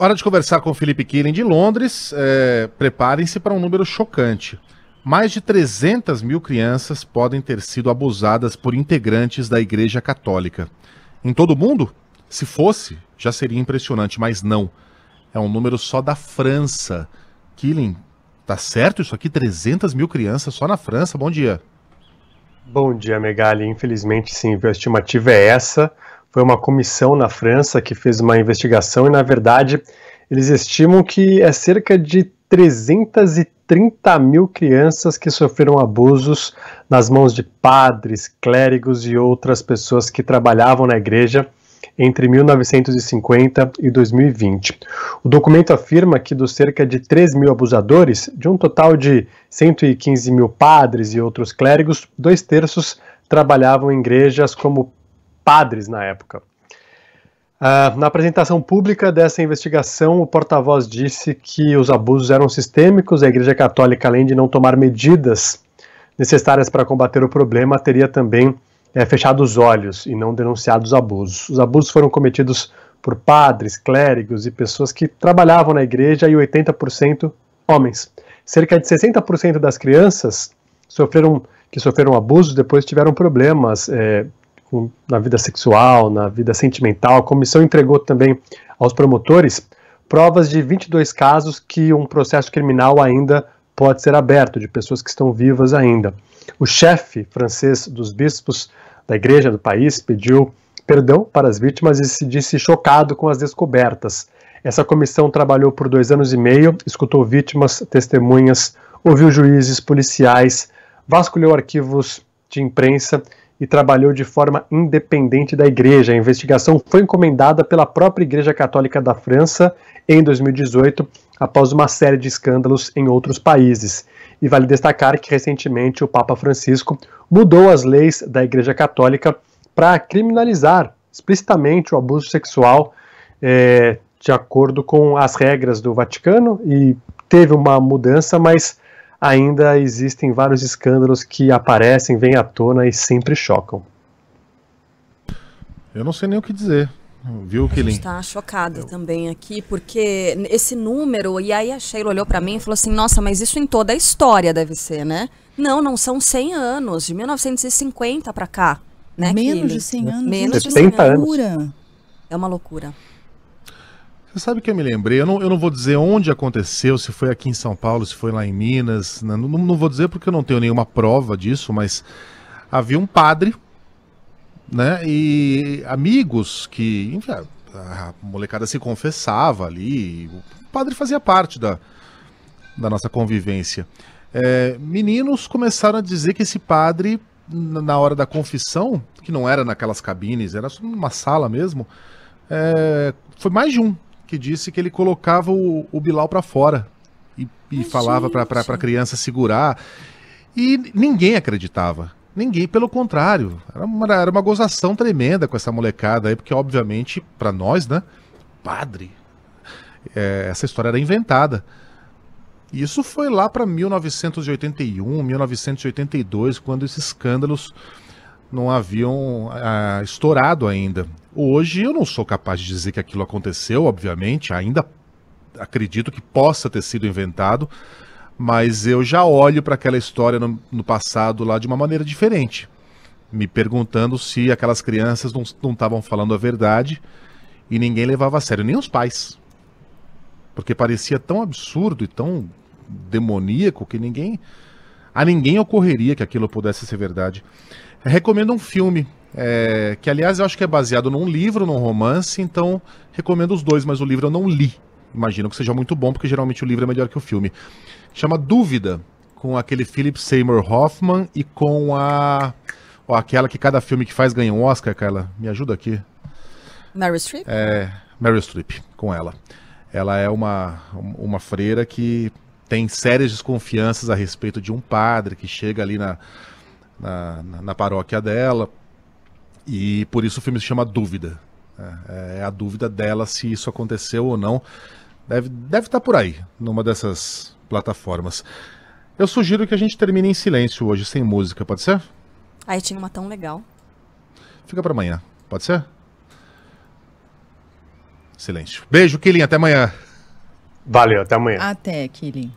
Hora de conversar com o Felipe Killing de Londres. Preparem-se para um número chocante. Mais de 300 mil crianças podem ter sido abusadas por integrantes da Igreja Católica. Em todo o mundo? Se fosse, já seria impressionante, mas não. É um número só da França. Killing, tá certo isso aqui? 300 mil crianças só na França? Bom dia. Bom dia, Megali. Infelizmente, sim, a estimativa é essa. Foi uma comissão na França que fez uma investigação e, na verdade, eles estimam que é cerca de 330 mil crianças que sofreram abusos nas mãos de padres, clérigos e outras pessoas que trabalhavam na igreja entre 1950 e 2020. O documento afirma que dos cerca de 3 mil abusadores, de um total de 115 mil padres e outros clérigos, 2/3 trabalhavam em igrejas como padres na época. Na apresentação pública dessa investigação, o porta-voz disse que os abusos eram sistêmicos. A Igreja Católica, além de não tomar medidas necessárias para combater o problema, teria também fechado os olhos e não denunciado os abusos. Os abusos foram cometidos por padres, clérigos e pessoas que trabalhavam na igreja, e 80% homens. Cerca de 60% das crianças que sofreram abusos depois tiveram problemas na vida sexual, na vida sentimental. A comissão entregou também aos promotores provas de 22 casos que um processo criminal ainda pode ser aberto, de pessoas que estão vivas ainda. O chefe francês dos bispos da igreja do país pediu perdão para as vítimas e se disse chocado com as descobertas. Essa comissão trabalhou por 2 anos e meio, escutou vítimas, testemunhas, ouviu juízes, policiais, vasculhou arquivos de imprensa e trabalhou de forma independente da igreja. A investigação foi encomendada pela própria Igreja Católica da França em 2018, após uma série de escândalos em outros países. E vale destacar que recentemente o Papa Francisco mudou as leis da Igreja Católica para criminalizar explicitamente o abuso sexual de acordo com as regras do Vaticano, e teve uma mudança, mas ainda existem vários escândalos que aparecem, vêm à tona e sempre chocam. Eu não sei nem o que dizer, viu, Killing? A gente tá chocada também aqui, porque esse número, e aí a Sheila olhou pra mim e falou assim, nossa, mas isso em toda a história deve ser, né? Não são 100 anos, de 1950 pra cá, né, Menos de 100 anos. Menos de 70 100 anos. anos. É uma loucura. Você sabe que eu me lembrei, eu não vou dizer onde aconteceu, se foi aqui em São Paulo, se foi lá em Minas, não vou dizer porque eu não tenho nenhuma prova disso, mas havia um padre, né, e amigos que, enfim, a molecada se confessava ali, o padre fazia parte da nossa convivência. Meninos começaram a dizer que esse padre, na hora da confissão, que não era naquelas cabines, era só numa sala mesmo, foi mais de um que disse que ele colocava o Bilal para fora e falava para a criança segurar, e ninguém acreditava. Ninguém, pelo contrário, era uma gozação tremenda com essa molecada aí, porque obviamente, para nós, né, padre, essa história era inventada. E isso foi lá para 1981, 1982, quando esses escândalos não haviam estourado ainda. Hoje eu não sou capaz de dizer que aquilo aconteceu, obviamente, ainda acredito que possa ter sido inventado, mas eu já olho para aquela história no passado lá de uma maneira diferente, me perguntando se aquelas crianças não estavam falando a verdade e ninguém levava a sério, nem os pais, porque parecia tão absurdo e tão demoníaco que a ninguém ocorreria que aquilo pudesse ser verdade. Recomendo um filme, que aliás eu acho que é baseado num livro, num romance, então recomendo os dois, mas o livro eu não li. Imagino que seja muito bom, porque geralmente o livro é melhor que o filme. Chama Dúvida, com aquele Philip Seymour Hoffman e com aquela que cada filme que faz ganha um Oscar, Carla. Me ajuda aqui. Meryl Streep? Meryl Streep, com ela. Ela é uma freira que tem sérias desconfianças a respeito de um padre que chega ali na paróquia dela, e por isso o filme se chama Dúvida. É a dúvida dela se isso aconteceu ou não. Deve estar por aí, numa dessas plataformas. Eu sugiro que a gente termine em silêncio hoje, sem música, pode ser? Aí tinha uma tão legal. Fica para amanhã, pode ser? Silêncio. Beijo, Killing, até amanhã. Valeu, até amanhã. Até, Killing.